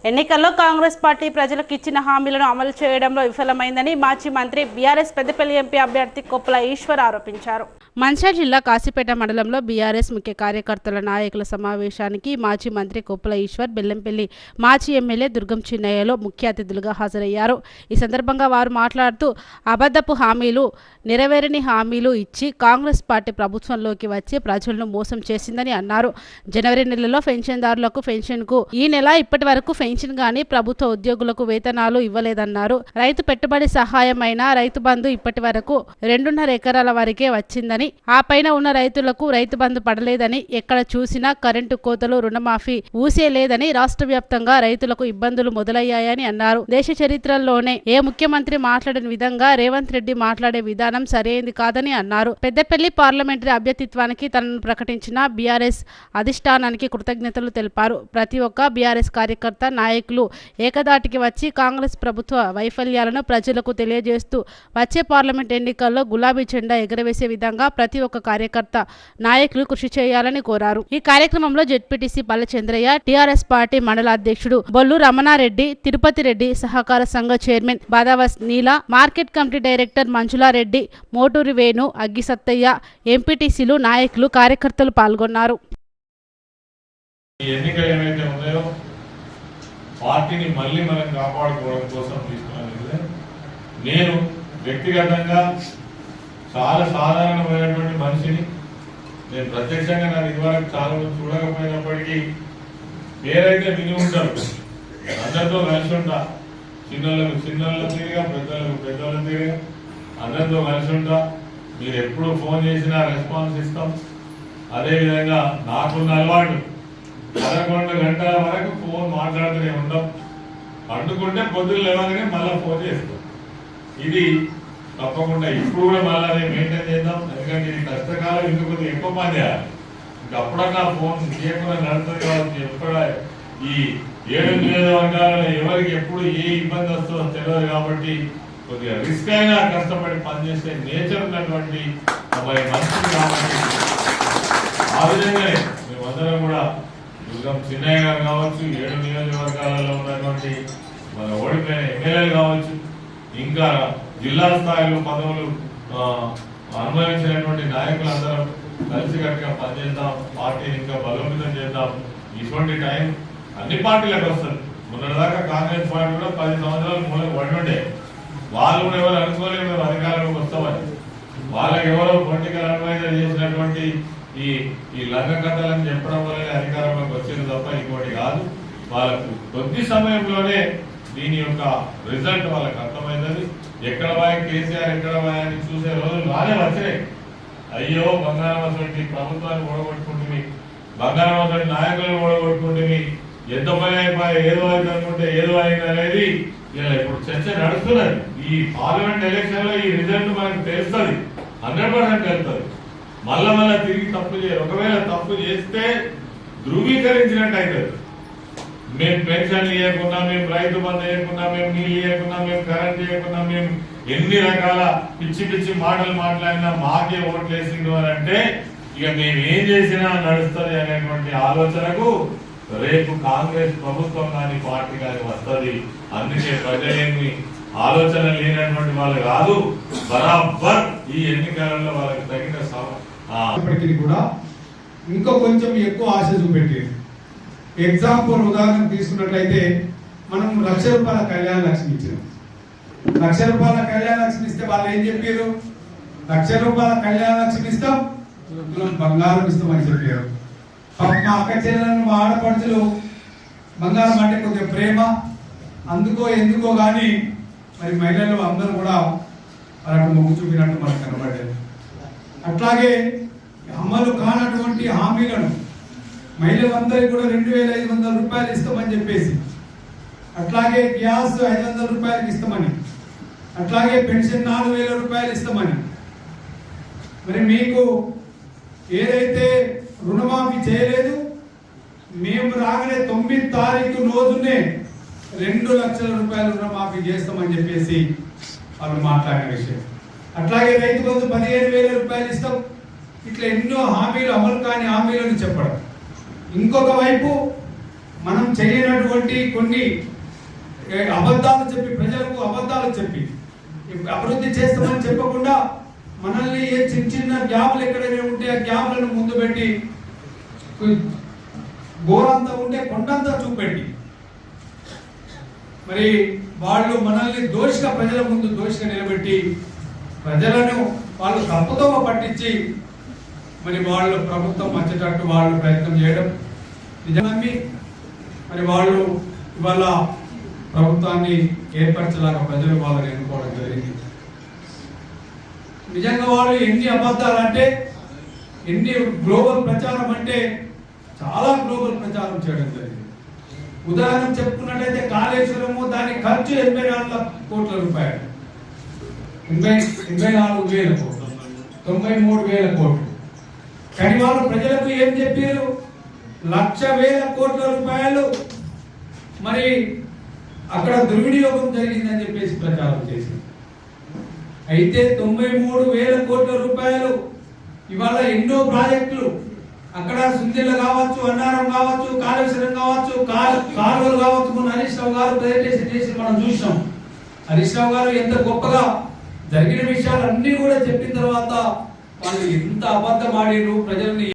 ఎన్నికల్లో కాంగ్రెస్ పార్టీ ప్రజలకు ఇచ్చిన హామీలను అమలు చేయడంలో విఫలమైందని మాజీ మంత్రి బీఆర్ఎస్ పెద్దపల్లి ఎంపీ అభ్యర్థి కొప్పుల ఈశ్వర్ ఆరోపించారు. మంచిర్యాల జిల్లా కాశీపేట మండలంలో బీఆర్ఎస్ ముఖ్య కార్యకర్తల నాయకుల సమావేశానికి మాజీ మంత్రి కొప్పుల ఈశ్వర్, బెల్లంపల్లి మాజీ ఎమ్మెల్యే దుర్గం చిన్నయ్యలో ముఖ్య అతిథులుగా హాజరయ్యారు. ఈ సందర్భంగా వారు మాట్లాడుతూ అబద్ధపు హామీలు, నెరవేరని హామీలు ఇచ్చి కాంగ్రెస్ పార్టీ ప్రభుత్వంలోకి వచ్చి ప్రజలను మోసం చేసిందని అన్నారు. జనవరి నెలలో పెన్షన్దారులకు పెన్షన్కు ఈ నెల ఇప్పటి వరకు పెన్షన్ గానీ ప్రభుత్వ ఉద్యోగులకు వేతనాలు ఇవ్వలేదన్నారు. రైతు పెట్టుబడి సహాయమైన రైతు బంధు ఇప్పటి వరకు 2.5 ఎకరాల వరకే వచ్చిందని, ఆ పైన ఉన్న రైతులకు రైతు బంధు పడలేదని, ఎక్కడ చూసినా కరెంటు కోతలు, రుణమాఫీ ఊసే లేదని, రాష్ట్ర వ్యాప్తంగా రైతులకు ఇబ్బందులు మొదలయ్యాయని అన్నారు. దేశ చరిత్రలోనే ఏ ముఖ్యమంత్రి మాట్లాడిన విధంగా రేవంత్ రెడ్డి మాట్లాడే విధానం సరైనది కాదని అన్నారు. పెద్దపల్లి పార్లమెంటరీ అభ్యర్థిత్వానికి తనను ప్రకటించిన బీఆర్ఎస్ అధిష్టానానికి కృతజ్ఞతలు తెలిపారు. ప్రతి ఒక్క బీఆర్ఎస్ కార్యకర్త, నాయకులు ఏకదాటికి వచ్చి కాంగ్రెస్ ప్రభుత్వ వైఫల్యాలను ప్రజలకు తెలియజేస్తూ వచ్చే పార్లమెంట్ ఎన్నికల్లో గులాబీ జెండా ఎగరవేసే విధంగా ప్రతి ఒక్క కార్యకర్త, నాయకులు కృషి చేయాలని కోరారు. ఈ కార్యక్రమంలో జెడ్పీటీసీ పల్లెచంద్రయ్య, టీఆర్ఎస్ పార్టీ మండల అధ్యక్షుడు బొల్లు రమణారెడ్డి, తిరుపతి రెడ్డి, సహకార సంఘ chairman Badavath Neela, market committee director Manjulareddy, Moturi Venu, Aggi Sattaiah, ఎంపీటీసీలు, నాయకులు, కార్యకర్తలు పాల్గొన్నారు. పార్టీని మళ్ళీ మనం కాపాడుకోవడం కోసం తీసుకున్నది. నేను వ్యక్తిగతంగా చాలా సాధారణమైనటువంటి మనిషిని. నేను ప్రత్యక్షంగా నాకు ఇదివరకు చాలా చూడకపోయినప్పటికీ పేరైతే విని ఉంటారు. అందరితో కలిసి ఉంటా, చిన్నోళ్ళ తీరుగా, పెద్దోళ్ళ తీరుగా అందరితో కలిసి ఉంటా. మీరు ఎప్పుడు ఫోన్ చేసినా రెస్పాన్స్ ఇస్తాం. అదేవిధంగా నాకున్న అలవాటు 11 గంటల వరకు ఫోన్ మాట్లాడుతూనే ఉంటాం. పండుకుంటే పొద్దున్న లేవగానే మళ్ళీ ఫోన్ చేస్తాం. ఇది తప్పకుండా ఇప్పుడు కూడా మళ్ళీ మెయింటైన్ చేద్దాం. ఎందుకంటే ఇది కష్టకాలం, ఇందుకు ఎక్కువ పని చేయాలి. ఇంకప్పుడన్నా ఫోన్ చేయకుండా నడుతుంది కాబట్టి ఎక్కడ ఈ 7 నియోజకవర్గాలలో ఎవరికి ఎప్పుడు ఏ ఇబ్బంది వస్తుందో తెలియదు. కాబట్టి కొద్దిగా రిస్క్ అయినా కష్టపడి పనిచేసే నేచర్ ఉన్నటువంటి మనుషులు కాబట్టి ఆ విధంగానే మేమందరం కూడా దుర్గం చిన్నయ్య గారు కావచ్చు, 7 నియోజకవర్గాలలో ఉన్నటువంటి మన ఓడిపోయిన ఎమ్మెల్యేలు కావచ్చు, ఇంకా జిల్లా స్థాయిలో పదవులు అనుభవించినటువంటి నాయకులందరం కలిసికట్టుగా పనిచేద్దాం. పార్టీని ఇంకా బలోపేతం చేద్దాం. ఇటువంటి టైం అన్ని పార్టీలకు వస్తుంది. మొన్నటిదాకా కాంగ్రెస్ పార్టీ కూడా 10 సంవత్సరాలు మూలకు పడి వాళ్ళు కూడా ఎవరు అనుకోలేదు మేము అధికారంలోకి వస్తామని. వాళ్ళకి ఎవరో పొలిటికల్ అడ్వైజర్ చేసినటువంటి ఈ లంగ కథలను చెప్పడం వల్లనే అధికారంలోకి వచ్చింది తప్ప ఇంకోటి కాదు. వాళ్ళకు కొద్ది సమయంలోనే దీని యొక్క రిజల్ట్ వాళ్ళకి అర్థమైంది. ఎక్కడ పోయి కేసీఆర్ ఎక్కడ పోయి అని చూసే రోజులు బాగానే వచ్చినాయి. అయ్యో బంగారం వంటి ప్రభుత్వాన్ని ఓడగొట్టుకుంటుంది, బంగారం వంటి నాయకులను ఓడగొట్టుకుంటుంది, ఎంత పని అయిపోయి ఏదో అయింది అనుకుంటే ఏదో అయింది అనేది ఇలా ఇప్పుడు చర్చ నడుస్తున్నది. ఈ పార్లమెంట్ ఎలక్షన్ లో ఈ రిజల్ట్ మనకు తెలుస్తుంది, 100% తెలుస్తుంది. మళ్ళా తిరిగి తప్పు చేయరు. ఒకవేళ తప్పు చేస్తే ధృవీకరించినట్టు అవుతుంది. మేము పెన్షన్ ఇవ్వకుండా, మేము రైతు బంధు ఇవ్వకుండా, మేము నీళ్ళు ఇవ్వకుండా, మేము కరెంట్ ఇవ్వకుండా, మేము ఎన్ని రకాల పిచ్చి మాటలు మాట్లాడినా మాకే ఓట్లు వేసిండు అని అంటే ఇక మేము ఏం చేసినా నడుస్తుంది అనేటువంటి ఆలోచనకు రేపు కాంగ్రెస్ ప్రభుత్వం కానీ పార్టీ కానీ వస్తుంది. అందుకే ప్రజలేమి ఆలోచన లేనటువంటి వాళ్ళు కాదు, బరాబర్ ఈ ఎన్నికలలో వాళ్ళకి తగిన ఇప్పటికీ కూడా ఇంకా కొంచెం ఎక్కువ ఆశ చూపెట్టారు. ఎగ్జాంపుల్ ఉదాహరణ తీసుకున్నట్లయితే మనం ₹1,00,000 కళ్యాణ లక్ష్మి ఇచ్చినాం. ₹1,00,000 కళ్యాణ లక్ష్మి ఇస్తే వాళ్ళు ఏం చెప్పారు? ₹1,00,000 కళ్యాణ లక్ష్మి ఇస్తాం, బంగారం ఇస్తామని చెప్పారు. మా అక్క చెల్లెలను, మా ఆడపడుచులు బంగారం అంటే కొంచెం ప్రేమ, అందుకో ఎందుకో కానీ మరి మహిళలు అందరూ కూడా వాళ్ళకు మొగ్గు చూపినట్టు మనకు కనబడ్డారు. అట్లాగే అమలు కానటువంటి హామీలను మహిళలందరికీ కూడా ₹2,500 ఇస్తామని చెప్పేసి, అట్లాగే గ్యాస్ ₹500 ఇస్తామని, అట్లాగే పెన్షన్ ₹4,000 ఇస్తామని, మరి మీకు ఏదైతే రుణమాఫీ చేయలేదు, మేము రాగానే 9వ తారీఖు రోజునే ₹2 లక్షల రుణమాఫీ చేస్తామని చెప్పేసి వాళ్ళు మాట్లాడిన విషయం. అట్లాగే రైతు బంధు ₹15,000 ఇస్తాం. ఇట్లా ఎన్నో హామీలు, అమలు కాని హామీలను చెప్పడం. ఇంకొక వైపు మనం చేయనటువంటి కొన్ని అబద్ధాలు చెప్పి ప్రజలకు అబద్ధాలు చెప్పి అభివృద్ధి చేస్తామని చెప్పకుండా మనల్ని ఏ చిన్న చిన్న గ్యాప్లు ఎక్కడైనా ఉంటే ఆ గ్యాప్లను ముందు పెట్టి గోరంతా ఉంటే కొండంతా చూపెట్టి మరి వాళ్ళు మనల్ని దోషిగా ప్రజల ముందు దోషిగా నిలబెట్టి ప్రజలను వాళ్ళు తప్పుతో పట్టించి మరి వాళ్ళు ప్రభుత్వం వచ్చేటట్టు వాళ్ళు ప్రయత్నం చేయడం నిజంగా మరి వాళ్ళు ఇవాళ ప్రభుత్వాన్ని ఏర్పరచలాగా ప్రజలు వాళ్ళని ఎన్నుకోవడం జరిగింది. నిజంగా వాళ్ళు ఎన్ని అబద్ధాలు అంటే ఎన్ని గ్లోబల్ ప్రచారం అంటే చాలా గ్లోబల్ ప్రచారం చేయడం జరిగింది. ఉదాహరణ చెప్పుకున్నట్లయితే కాళేశ్వరము దాని ఖర్చు 84 కోట్ల రూపాయలు, 84,000 కోట్లు, 93,000 కోట్లు. కానీ వాళ్ళు ప్రజలకు ఏం చెప్పారు? 1,00,000 కోట్ల రూపాయలు మరి అక్కడ దుర్వినియోగం జరిగిందని చెప్పేసి ప్రచారం చేసింది. అయితే 93,000 కోట్ల రూపాయలు ఇవాళ ఎన్నో ప్రాజెక్టులు అక్కడ సుందిల్ల కావచ్చు, అన్నారం కావచ్చు, కాళేశ్వరం కావచ్చు, కాలువలు కావచ్చు. మన హరీష్ రావు గారు ప్రెజెంటేషన్ చేసి మనం చూసాం. హరీష్ రావు గారు ఎంత గొప్పగా జరిగిన విషయాలన్నీ కూడా చెప్పిన తర్వాత వాళ్ళు ఎంత అబద్ధం ఆడిరు, ప్రజల్ని